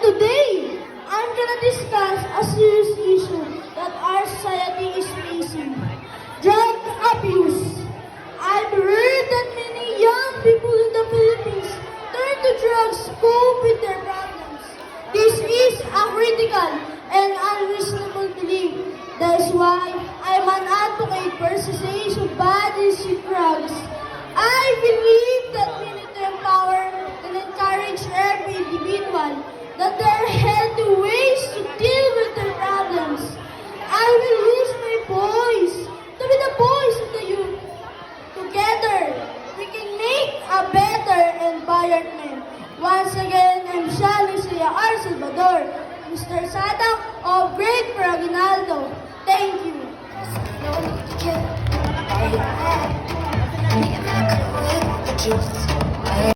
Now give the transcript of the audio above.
today, I'm gonna discuss a serious issue that our society is facing. Drug abuse. I've heard that many young people in the Philippines turn to drugs to cope with their problems. This is a critical and unreasonable belief. That's why I'm an advocate for cessation of bad use drugs. I believe that we need to empower and encourage every individual that there are healthy ways to deal with their problems. I will use my voice to be the voice of the youth. Together, we can make a better environment. Once again, I'm Shali Sia R. Salvador, Mr. Sadak of Great Paraginaldo. Thank you. The truth.